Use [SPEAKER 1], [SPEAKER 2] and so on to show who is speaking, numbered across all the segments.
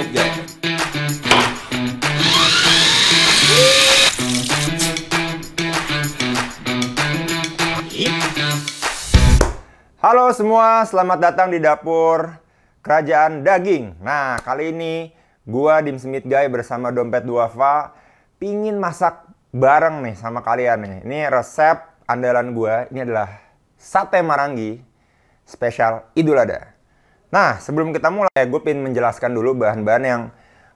[SPEAKER 1] Smith Guy.
[SPEAKER 2] Halo semua, selamat datang di dapur Kerajaan Daging. Nah, kali ini gua Dim Smith Guy bersama Dompet Duafa pingin masak bareng nih sama kalian nih. Ini resep andalan gua, ini adalah sate marangi spesial Idul Adha. Nah, sebelum kita mulai, gue pengen menjelaskan dulu bahan-bahan yang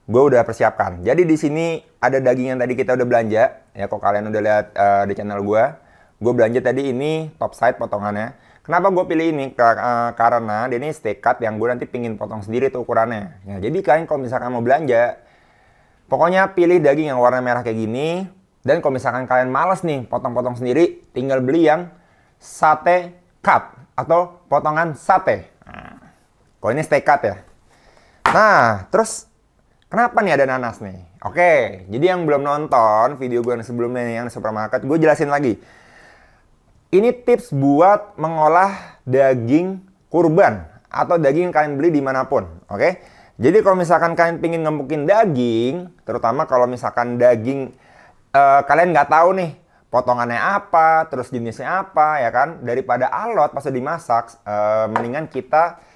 [SPEAKER 2] gue udah persiapkan. Jadi di sini ada daging yang tadi kita udah belanja. Ya, kok kalian udah lihat di channel gue belanja tadi ini top side potongannya. Kenapa gue pilih ini? Karena dia ini steak cut yang gue nanti pingin potong sendiri tuh ukurannya. Ya, jadi kalian kalau misalkan mau belanja, pokoknya pilih daging yang warna merah kayak gini. Dan kalau misalkan kalian males nih potong-potong sendiri, tinggal beli yang sate cut atau potongan sate. Kalau ini steak cut ya. Nah, terus kenapa nih ada nanas nih? Oke, jadi yang belum nonton video gue yang sebelumnya nih, yang di supermarket, gue jelasin lagi. Ini tips buat mengolah daging kurban atau daging yang kalian beli dimanapun. Oke, jadi kalau misalkan kalian pingin ngembukin daging, terutama kalau misalkan daging kalian nggak tahu nih potongannya apa, terus jenisnya apa, ya kan? Daripada alot pas dimasak, mendingan kita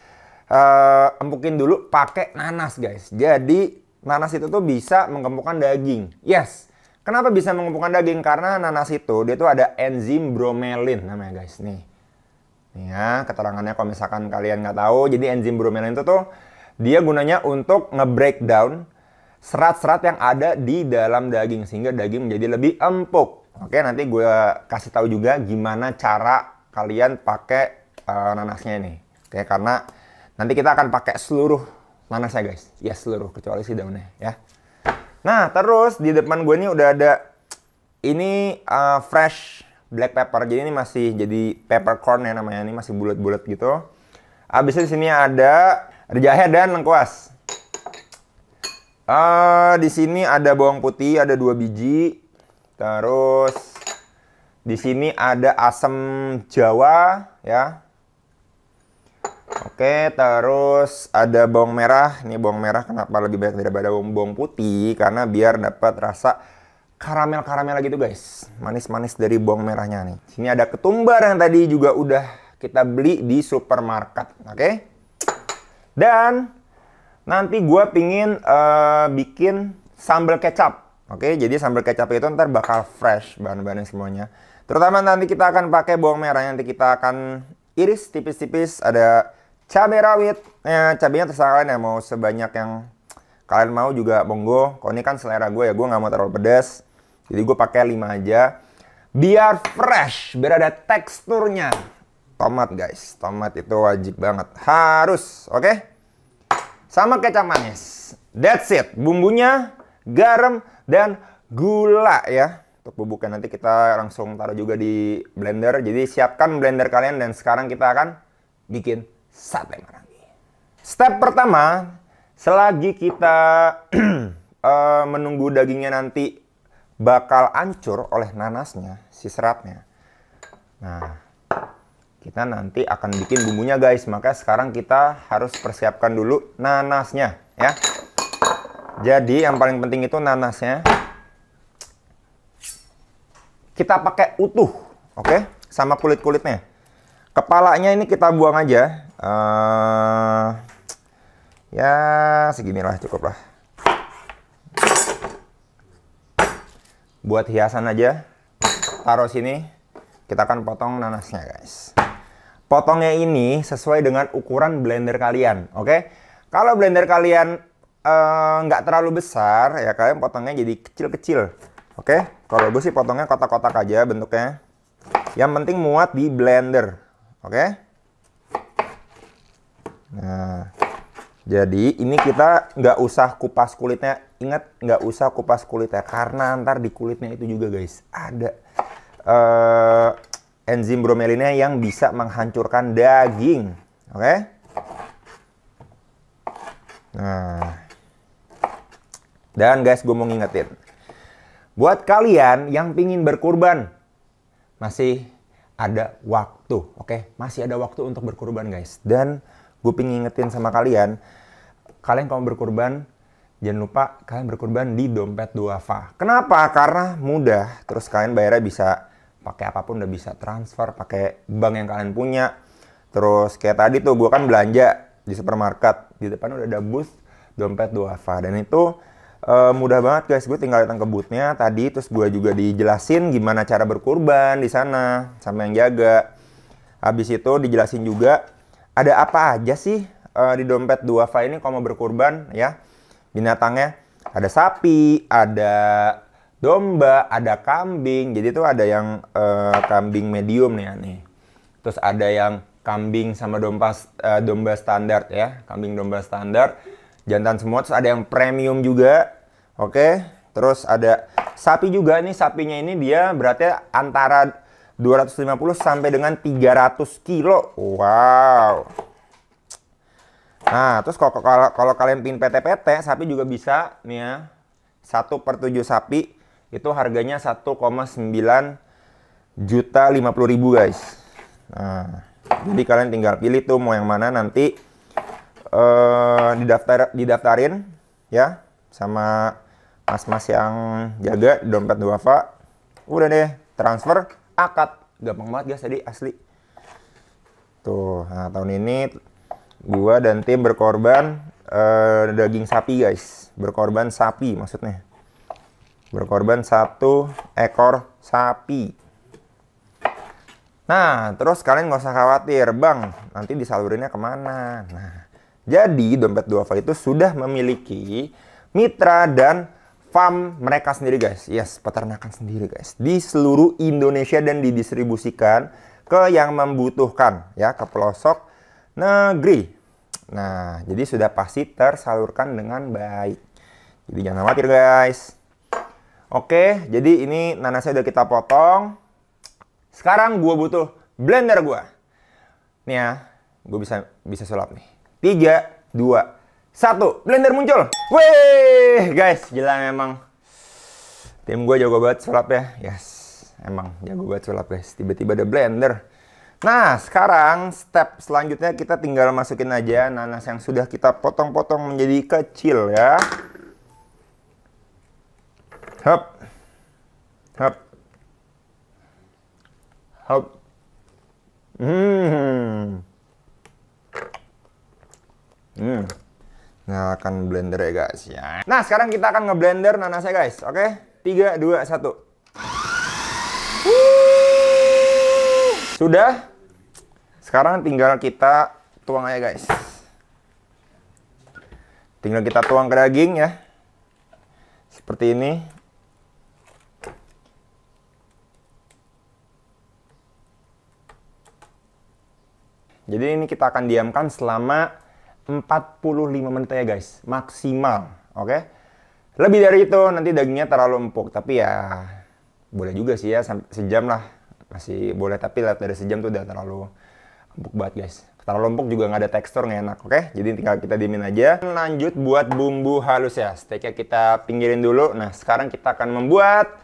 [SPEAKER 2] empukin dulu pakai nanas, guys. Jadi nanas itu tuh bisa menggembungkan daging. Yes. Kenapa bisa menggembungkan daging? Karena nanas itu dia tuh ada enzim bromelin namanya, guys. Nih ya keterangannya kalau misalkan kalian nggak tahu. Jadi enzim bromelin itu tuh dia gunanya untuk nge-breakdown serat-serat yang ada di dalam daging sehingga daging menjadi lebih empuk. Oke, nanti gue kasih tahu juga gimana cara kalian pakai nanasnya ini. Oke, karena nanti kita akan pakai seluruh nanasnya, guys. Ya, seluruh kecuali si daunnya ya. Nah, terus di depan gue ini udah ada ini fresh black pepper. Jadi ini masih jadi peppercorn ya namanya. Ini masih bulat-bulat gitu. Habis itu di sini ada jahe dan lengkuas. Di sini ada bawang putih, ada 2 biji. Terus di sini ada asam Jawa ya. Oke, terus ada bawang merah. Ini bawang merah kenapa lebih banyak daripada bawang putih? Karena biar dapat rasa karamel-karamel gitu, guys. Manis-manis dari bawang merahnya nih. Sini ada ketumbar yang tadi juga udah kita beli di supermarket. Oke. Dan nanti gue pingin bikin sambal kecap. Oke, jadi sambal kecap itu ntar bakal fresh bahan-bahannya semuanya. Terutama nanti kita akan pakai bawang merah. Nanti kita akan iris tipis-tipis. Ada cabai rawit, cabainya terserah kalian ya, mau sebanyak yang kalian mau juga monggo. Kalau ini kan selera gue ya, gue nggak mau terlalu pedas. Jadi gue pakai 5 aja. Biar fresh, biar ada teksturnya. Tomat, guys, tomat itu wajib banget, harus, oke? Sama kecap manis. That's it, bumbunya, garam, dan gula ya. Untuk bubuknya nanti kita langsung taruh juga di blender. Jadi siapkan blender kalian dan sekarang kita akan bikin sate marangi. Step pertama, selagi kita menunggu dagingnya nanti bakal hancur oleh nanasnya, si seratnya. Nah, kita nanti akan bikin bumbunya, guys. Maka sekarang kita harus persiapkan dulu nanasnya ya. Jadi yang paling penting itu nanasnya kita pakai utuh, oke? Sama kulit-kulitnya. Kepalanya ini kita buang aja. Ya seginilah cukup lah. Buat hiasan aja. Taruh sini. Kita akan potong nanasnya, guys. Potongnya ini sesuai dengan ukuran blender kalian, oke? Kalau blender kalian nggak terlalu besar, ya kalian potongnya jadi kecil-kecil. Oke, kalau gue sih potongnya kotak-kotak aja bentuknya. Yang penting muat di blender. Oke. Nah, jadi ini kita nggak usah kupas kulitnya. Ingat, nggak usah kupas kulitnya. Karena ntar di kulitnya itu juga, guys, ada enzim bromelinnya yang bisa menghancurkan daging. Oke. Nah. Dan guys, gue mau ngingetin. Buat kalian yang pingin berkurban, masih ada waktu, oke? Masih ada waktu untuk berkurban, guys. Dan gue pingin ngingetin sama kalian kalau berkurban, jangan lupa kalian berkorban di dompet Duafa. Kenapa? Karena mudah. Terus kalian bayarnya bisa pakai apapun, udah bisa transfer pakai bank yang kalian punya. Terus kayak tadi tuh gue kan belanja di supermarket, di depan udah ada booth dompet Duafa, dan itu mudah banget guys. Gue tinggal datang ke boothnya tadi, terus gue juga dijelasin gimana cara berkurban di sana sama yang jaga. Habis itu dijelasin juga ada apa aja sih di dompet Duafa ini kalau mau berkurban ya. Binatangnya ada sapi, ada domba, ada kambing. Jadi tuh ada yang kambing medium nih. Terus ada yang kambing sama domba standar ya, kambing domba standar, jantan semua. Terus ada yang premium juga, oke. Terus ada sapi juga nih. Sapinya ini dia berarti antara 250 sampai dengan 300 kilo. Wow. Nah, terus kalau kalian pin PT-PT, sapi juga bisa nih ya. 1/7 sapi itu harganya 1,9 juta 50 ribu guys. Nah, jadi kalian tinggal pilih tuh mau yang mana, nanti didaftarin ya sama mas-mas yang jaga dompet Duafa. Udah deh, transfer, akad. Gampang banget guys tadi, asli. Tuh, nah tahun ini gua dan tim berkorban daging sapi guys. Berkorban sapi maksudnya. Berkorban 1 ekor sapi. Nah, terus kalian nggak usah khawatir, Bang, nanti disalurinnya kemana? Nah, jadi dompet Duafa itu sudah memiliki mitra dan farm mereka sendiri guys. Yes, peternakan sendiri guys. Di seluruh Indonesia dan didistribusikan ke yang membutuhkan ya, ke pelosok negeri. Nah, jadi sudah pasti tersalurkan dengan baik. Jadi jangan khawatir guys. Oke, jadi ini nanasnya udah kita potong. Sekarang gue butuh blender gue. Nih ya, gue bisa sulap nih. 3, 2, 1, blender muncul. Wih, guys, gila memang. Tim gue jago banget sulap ya. Yes, emang jago banget sulap guys. Tiba-tiba ada blender. Nah, sekarang step selanjutnya kita tinggal masukin aja nanas yang sudah kita potong-potong menjadi kecil ya. Hop. Hop. Hop. Nyalakan blender ya guys ya. Nah, sekarang kita akan ngeblender nanasnya guys. Oke? 3, 2, 1. Sudah. Sekarang tinggal kita tuang aja guys. Tinggal kita tuang ke daging ya. Seperti ini. Jadi ini kita akan diamkan selama 45 menit ya guys. Maksimal. Oke? Lebih dari itu nanti dagingnya terlalu empuk. Tapi ya boleh juga sih ya. Sejam lah. Masih boleh. Tapi lihat dari sejam tuh udah terlalu empuk banget guys. Terlalu empuk juga nggak ada tekstur, nggak enak. Oke? Jadi tinggal kita diemin aja. Lanjut buat bumbu halus ya. Steaknya kita pinggirin dulu. Nah, sekarang kita akan membuat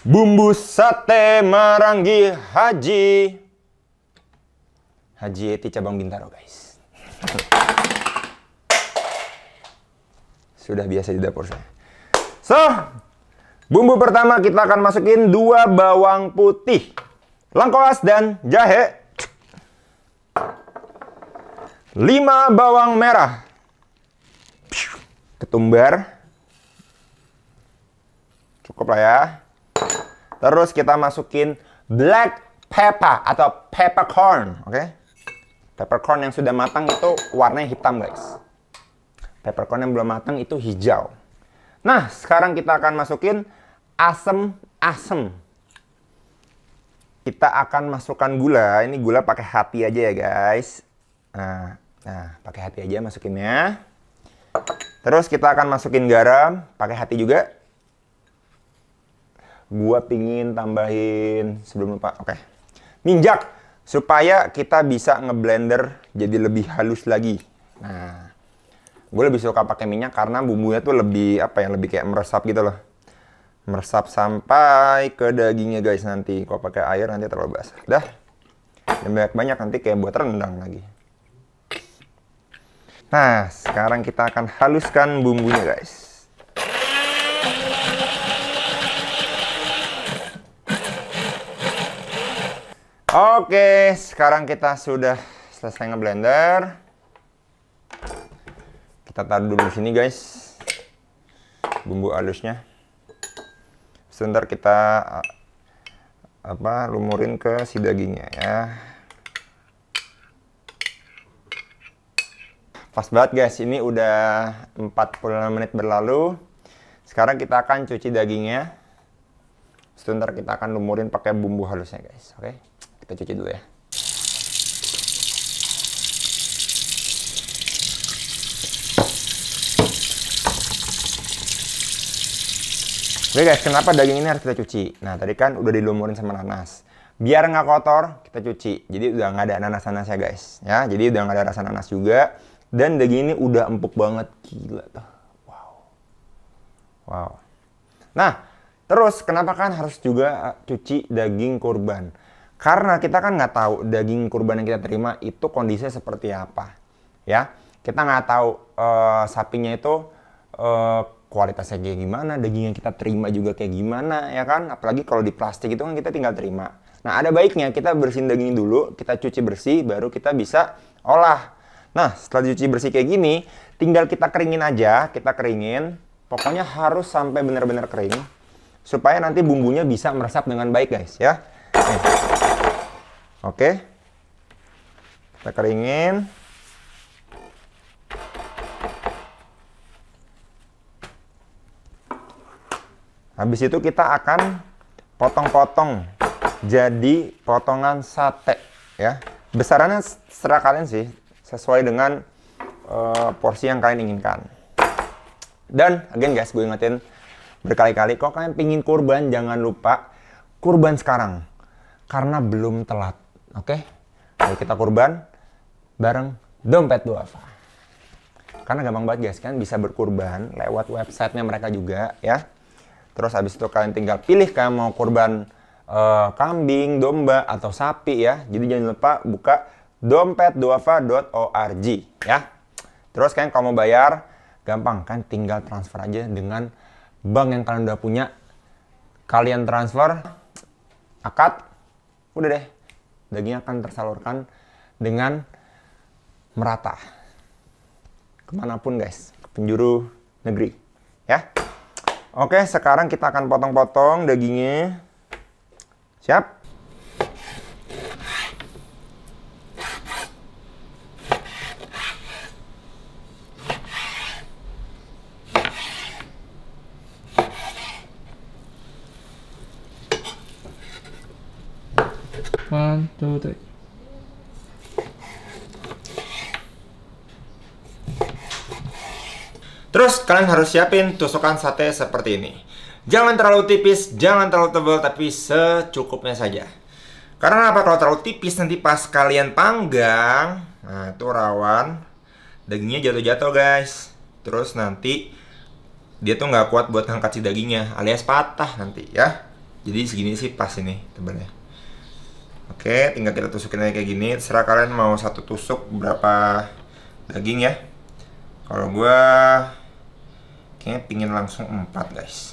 [SPEAKER 2] bumbu sate Marangi Haji Eti cabang Bintaro guys. Sudah biasa di dapur saya. So, bumbu pertama kita akan masukin 2 bawang putih, lengkuas dan jahe. 5 bawang merah, ketumbar, cukup lah ya. Terus kita masukin black pepper atau peppercorn, oke? Peppercorn yang sudah matang itu warnanya hitam guys. Peppercorn yang belum matang itu hijau. Nah, sekarang kita akan masukin asem. Kita akan masukkan gula. Ini gula pakai hati aja ya guys. Nah, pakai hati aja masukinnya. Terus kita akan masukin garam, pakai hati juga. Gua pingin tambahin sebelum lupa. Oke. Minyak supaya kita bisa ngeblender jadi lebih halus lagi. Nah, gue lebih suka pakai minyak karena bumbunya tuh lebih lebih kayak meresap gitu loh. Meresap sampai ke dagingnya guys nanti. Kalau pakai air nanti terlalu basah. Dah. Dan banyak-banyak nanti kayak buat rendang lagi. Nah, sekarang kita akan haluskan bumbunya, guys. Oke, sekarang kita sudah selesai ngeblender. Kita taruh dulu di sini, guys, bumbu halusnya. Sebentar kita lumurin ke si dagingnya ya. Pas banget, guys, ini udah 45 menit berlalu. Sekarang kita akan cuci dagingnya. Sebentar kita akan lumurin pakai bumbu halusnya, guys. Oke, kita cuci dulu ya. Oke, guys, kenapa daging ini harus kita cuci? Nah, tadi kan udah dilumurin sama nanas. Biar nggak kotor, kita cuci. Jadi udah nggak ada nanas-nanasnya, guys. Ya, jadi udah nggak ada rasa nanas juga. Dan daging ini udah empuk banget, gila tuh. Wow. Wow. Nah, terus kenapa kan harus juga cuci daging kurban? Karena kita kan nggak tahu daging kurban yang kita terima itu kondisinya seperti apa. Ya, kita nggak tahu sapinya itu kualitasnya kayak gimana, daging yang kita terima juga kayak gimana, ya kan? Apalagi kalau di plastik itu kan kita tinggal terima. Nah, ada baiknya kita bersihin daging dulu, kita cuci bersih, baru kita bisa olah. Nah, setelah dicuci bersih kayak gini, tinggal kita keringin aja, kita keringin. Pokoknya harus sampai benar-benar kering, supaya nanti bumbunya bisa meresap dengan baik, guys, ya. Nih. Oke. Kita keringin. Habis itu kita akan potong-potong jadi potongan sate, ya. Besarannya serah kalian sih, sesuai dengan porsi yang kalian inginkan. Dan again, guys, gue ingetin berkali-kali, kalau kalian pingin kurban, jangan lupa kurban sekarang, karena belum telat. Oke? Ayo kita kurban bareng Dompet Duafa. Karena gampang banget, guys, kan bisa berkurban lewat websitenya mereka juga, ya. Terus habis itu kalian tinggal pilih kalian mau kurban kambing, domba, atau sapi, ya. Jadi jangan lupa buka dompetduafa.org, ya. Terus kalian kalau mau bayar, gampang kan, tinggal transfer aja dengan bank yang kalian udah punya. Kalian transfer, akad, udah deh, dagingnya akan tersalurkan dengan merata kemanapun, guys, ke penjuru negeri, ya. Oke, sekarang kita akan potong-potong dagingnya. Siap?
[SPEAKER 1] One, two, three.
[SPEAKER 2] Terus kalian harus siapin tusukan sate seperti ini. Jangan terlalu tipis, jangan terlalu tebal, tapi secukupnya saja. Karena apa? Kalau terlalu tipis nanti pas kalian panggang, nah itu rawan dagingnya jatuh-jatuh, guys. Terus nanti dia tuh nggak kuat buat ngangkat si dagingnya, alias patah nanti, ya. Jadi segini sih pas ini tebalnya. Oke, tinggal kita tusukin aja kayak gini. Terserah kalian mau satu tusuk berapa daging, ya. Kalau gua kayaknya pingin langsung 4, guys.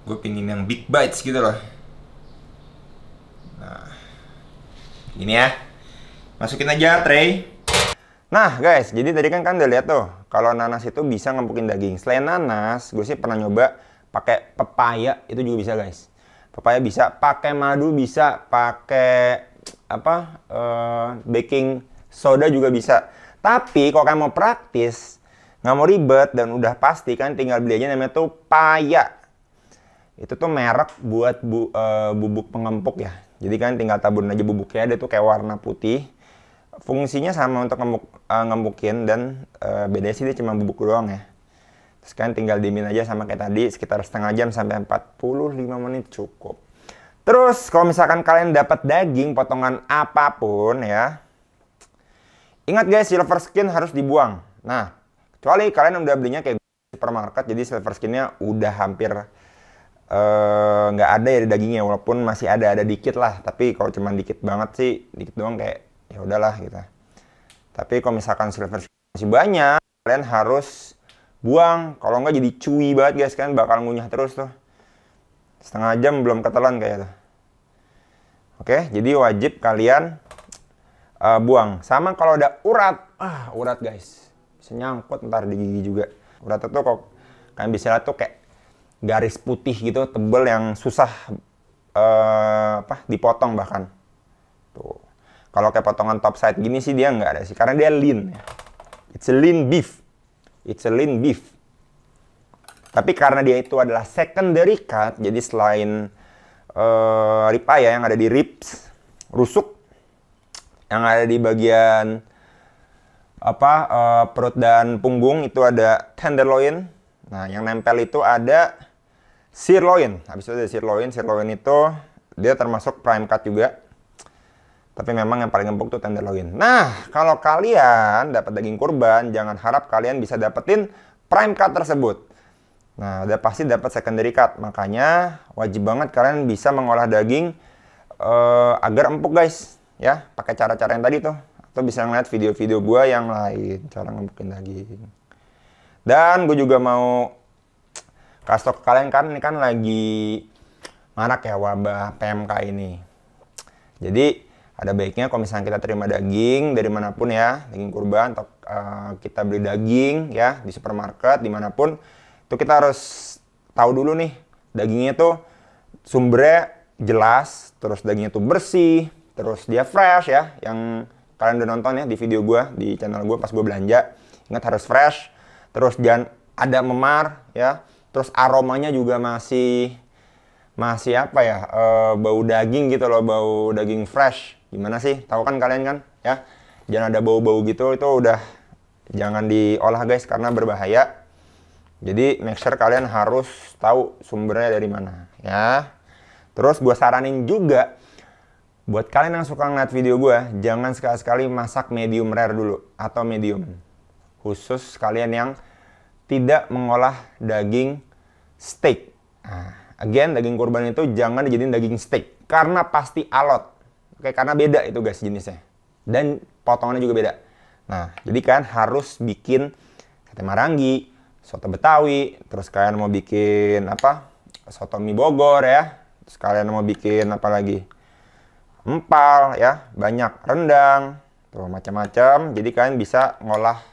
[SPEAKER 2] Gue pingin yang big bites gitu loh. Nah, ini ya. Masukin aja tray. Nah, guys, jadi tadi kan udah lihat tuh, kalau nanas itu bisa ngempukin daging. Selain nanas, gue sih pernah nyoba pakai pepaya, itu juga bisa, guys. Pepaya bisa, pakai madu bisa, pakai baking soda juga bisa. Tapi kalau kalian mau praktis, nggak mau ribet dan udah pasti, kan tinggal beli aja, namanya tuh Paya. Itu tuh merek buat bubuk pengempuk, ya. Jadi kan tinggal taburin aja bubuknya, dia tuh kayak warna putih. Fungsinya sama untuk ngembukin, dan bedanya sih dia cuma bubuk doang, ya. Terus kan tinggal diemin aja sama kayak tadi, sekitar setengah jam sampai 45 menit cukup. Terus kalau misalkan kalian dapat daging potongan apapun, ya, ingat, guys, silver skin harus dibuang. Nah, kecuali kalian udah belinya kayak supermarket, jadi silver skinnya udah hampir nggak ada ya di dagingnya, walaupun masih ada dikit lah. Tapi kalau cuma dikit banget sih, dikit doang, kayak ya udahlah gitu. Tapi kalau misalkan silver skin masih banyak, kalian harus buang. Kalau nggak jadi cuy banget guys, kan bakal ngunyah terus tuh. Setengah jam belum ketelan kayak tuh. Oke, jadi wajib kalian buang. Sama kalau ada urat, urat guys, bisa nyangkut ntar di gigi juga. Urat itu kok kalian bisa lihat tuh kayak garis putih gitu, tebel yang susah dipotong bahkan. Tuh. Kalau kayak potongan top side gini sih dia nggak ada sih, karena dia lean. It's a lean beef. It's a lean beef. Tapi karena dia itu adalah secondary cut, jadi selain ribeye yang ada di ribs, rusuk yang ada di bagian perut dan punggung itu ada tenderloin. Nah, yang nempel itu ada sirloin. Habis itu ada sirloin. Sirloin itu dia termasuk prime cut juga. Tapi memang yang paling empuk tuh tenderloin. Nah, kalau kalian dapat daging kurban, jangan harap kalian bisa dapetin prime cut tersebut. Nah, udah pasti dapat secondary cut. Makanya wajib banget kalian bisa mengolah daging agar empuk guys. Ya, pakai cara-cara yang tadi tuh. Atau bisa ngeliat video-video gua yang lain, cara ngempukin daging. Dan gue juga mau kasih tau ke kalian, kan ini kan lagi marak ya wabah PMK ini. Jadi ada baiknya kalau misalnya kita terima daging dari manapun ya, daging kurban, atau kita beli daging ya di supermarket dimanapun, itu kita harus tahu dulu nih dagingnya tuh sumbernya jelas, terus dagingnya tuh bersih, terus dia fresh ya, yang kalian udah nonton ya di video gue, di channel gue pas gue belanja. Ingat harus fresh, terus jangan ada memar ya, terus aromanya juga masih bau daging gitu loh, bau daging fresh. Gimana sih? Tahu kan kalian kan? Ya, jangan ada bau-bau gitu, itu udah jangan diolah guys karena berbahaya. Jadi make sure kalian harus tahu sumbernya dari mana ya. Terus gue saranin juga buat kalian yang suka ngeliat video gue, jangan sekali-sekali masak medium rare dulu atau medium. Khusus kalian yang tidak mengolah daging steak. Nah, again, daging kurban itu jangan dijadiin daging steak karena pasti alot. Oke, karena beda itu guys jenisnya. Dan potongannya juga beda. Nah, jadi kan harus bikin sate marangi, soto Betawi, terus kalian mau bikin soto mie Bogor ya. Terus kalian mau bikin apa lagi? Empal ya, banyak rendang, tuh macam-macam. Jadi kalian bisa ngolah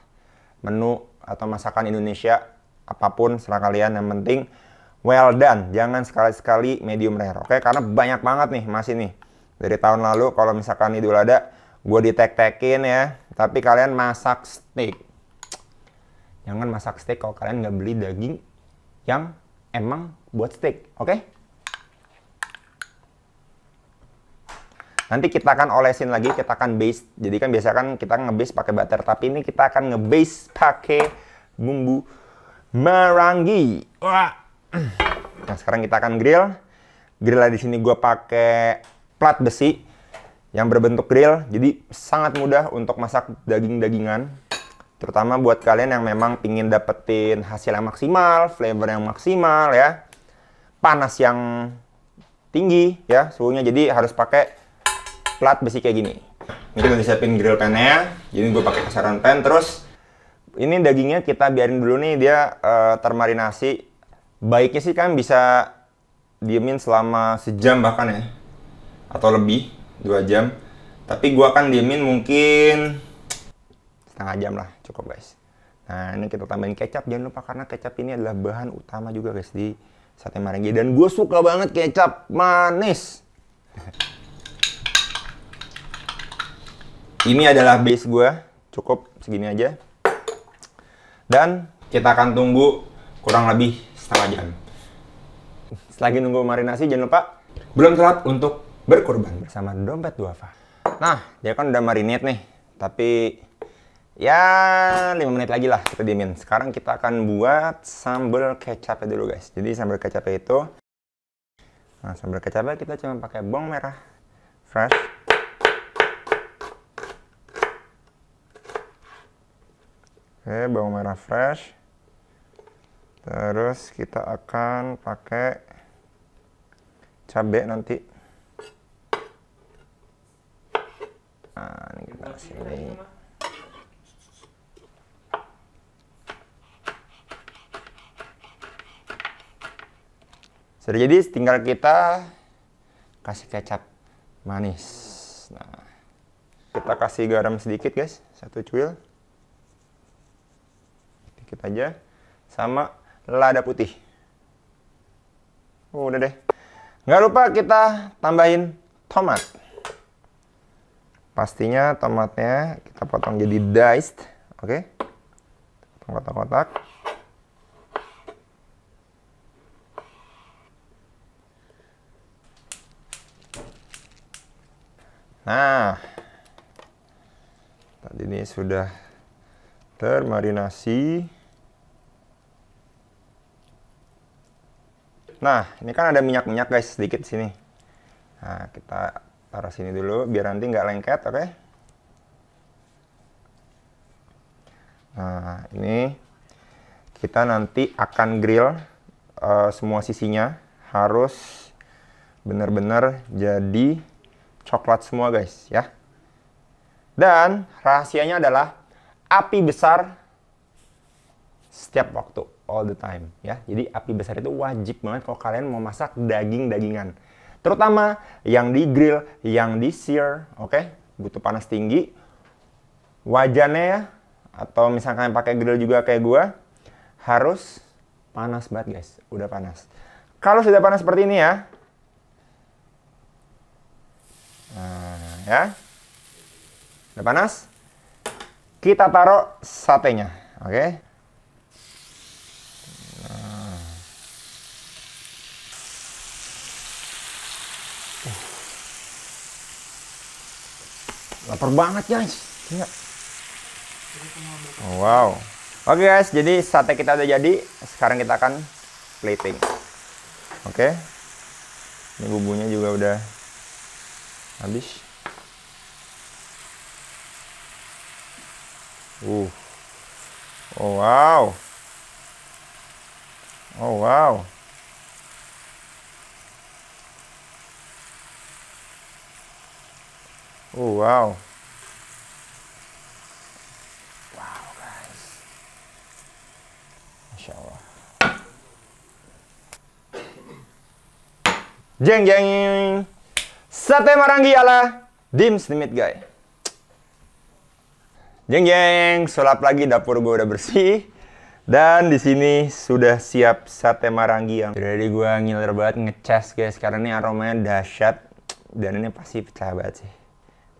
[SPEAKER 2] menu atau masakan Indonesia apapun serah kalian, yang penting well done. Jangan sekali-sekali medium rare. Oke, karena banyak banget nih masih nih. Dari tahun lalu kalau misalkan Idul Adha gue ditek-tekin ya, tapi kalian masak steak. Jangan masak steak kalau kalian nggak beli daging yang emang buat steak, oke? Nanti kita akan olesin lagi, kita akan base. Jadi kan biasa kan kita nge-base pakai butter, tapi ini kita akan nge-base pakai bumbu marangi. Wah. Nah, sekarang kita akan grill. Grillnya di sini gue pakai plat besi yang berbentuk grill, jadi sangat mudah untuk masak daging-dagingan, terutama buat kalian yang memang pingin dapetin hasil yang maksimal, flavor yang maksimal ya, panas yang tinggi ya suhunya, jadi harus pakai plat besi kayak gini. Ini udah disiapin grill pan-nya, jadi gue pakai kasaran pan. Terus ini dagingnya kita biarin dulu nih dia termarinasi. Baiknya sih kan bisa diemin selama sejam bahkan ya, atau lebih 2 jam. Tapi gua akan diemin mungkin setengah jam lah, cukup guys. Nah, ini kita tambahin kecap, jangan lupa karena kecap ini adalah bahan utama juga guys di sate marangi, dan gue suka banget kecap manis. Ini adalah base gue, cukup segini aja. Dan kita akan tunggu kurang lebih setengah jam. Selagi nunggu marinasi, jangan lupa belum telat untuk berkurban bersama Dompet Duafa. Nah, dia kan udah marinate nih, tapi ya 5 menit lagi lah kita diemin. Sekarang kita akan buat sambal kecapnya dulu guys. Jadi sambal kecapnya itu, nah sambal kecapnya kita cuma pakai bawang merah fresh, oke, bawang merah fresh. Terus kita akan pakai cabai nanti. Nah, ini kita kasih ini. Sudah jadi, tinggal kita kasih kecap manis. Nah, kita kasih garam sedikit guys, 1 cuil. Dikit aja. Sama lada putih. Udah deh. Nggak lupa kita tambahin tomat. Pastinya tomatnya kita potong jadi diced. Oke. Potong kotak-kotak. Nah, tadi ini sudah termarinasi. Nah, ini kan ada minyak-minyak guys, sedikit sini. Nah, kita taruh sini dulu, biar nanti nggak lengket, oke? Nah, ini kita nanti akan grill semua sisinya. Harus benar-benar jadi coklat semua guys ya. Dan rahasianya adalah api besar setiap waktu, all the time ya. Jadi api besar itu wajib banget kalau kalian mau masak daging-dagingan. Terutama yang di grill, yang di sear, oke? Butuh panas tinggi. Wajannya ya, atau misalkan pakai grill juga kayak gua, harus panas banget guys, udah panas. Kalau sudah panas seperti ini ya, nah, ya, udah panas. Kita taruh satenya, oke? Nah. Lapar banget guys. Ya. Oh, wow. Oke guys, jadi sate kita udah jadi. Sekarang kita akan plating. Oke. Ini bumbunya juga udah habis. Oh wow. Oh wow. Oh wow. Wow guys. Masya Allah. Jeng jeng. Sate Marangi ala Dims the Meat Guy. Jeng jeng, sulap lagi, dapur gue udah bersih. Dan di sini sudah siap sate Marangi yang dari gue ngiler banget ngecas guys, karena ini aromanya dahsyat dan ini pasti pecah banget sih.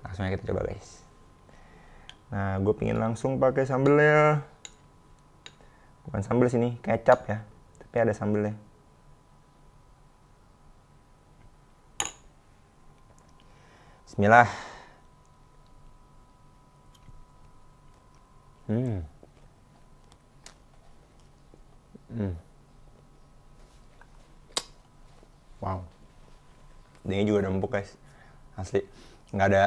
[SPEAKER 2] Langsung aja kita coba guys. Nah, gue pingin langsung pakai sambelnya. Bukan sambel sini, kecap ya, tapi ada sambelnya. Bismillah. Wow. Ini juga udah empuk guys. Asli. Nggak ada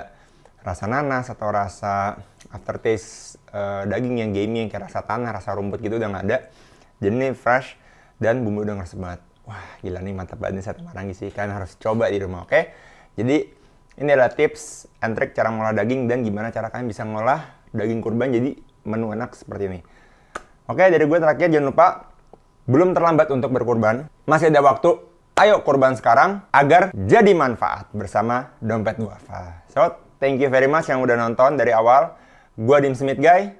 [SPEAKER 2] rasa nanas atau rasa aftertaste daging yang gamey, yang kayak rasa tanah, rasa rumput gitu udah nggak ada. Jadi ini fresh dan bumbu udah ngeresep banget. Wah, gila nih, mantap banget nih sate Marangi sih. Kalian harus coba di rumah, oke? Jadi ini adalah tips and trik cara ngolah daging dan gimana cara kalian bisa ngolah daging kurban jadi menu enak seperti ini. Oke, dari gue terakhir jangan lupa, belum terlambat untuk berkurban. Masih ada waktu, ayo kurban sekarang agar jadi manfaat bersama Dompet Duafa. So, thank you very much yang udah nonton dari awal. Gue Dims the Meat Guy,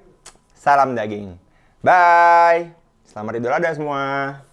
[SPEAKER 2] salam daging. Bye! Selamat Idul Adha semua!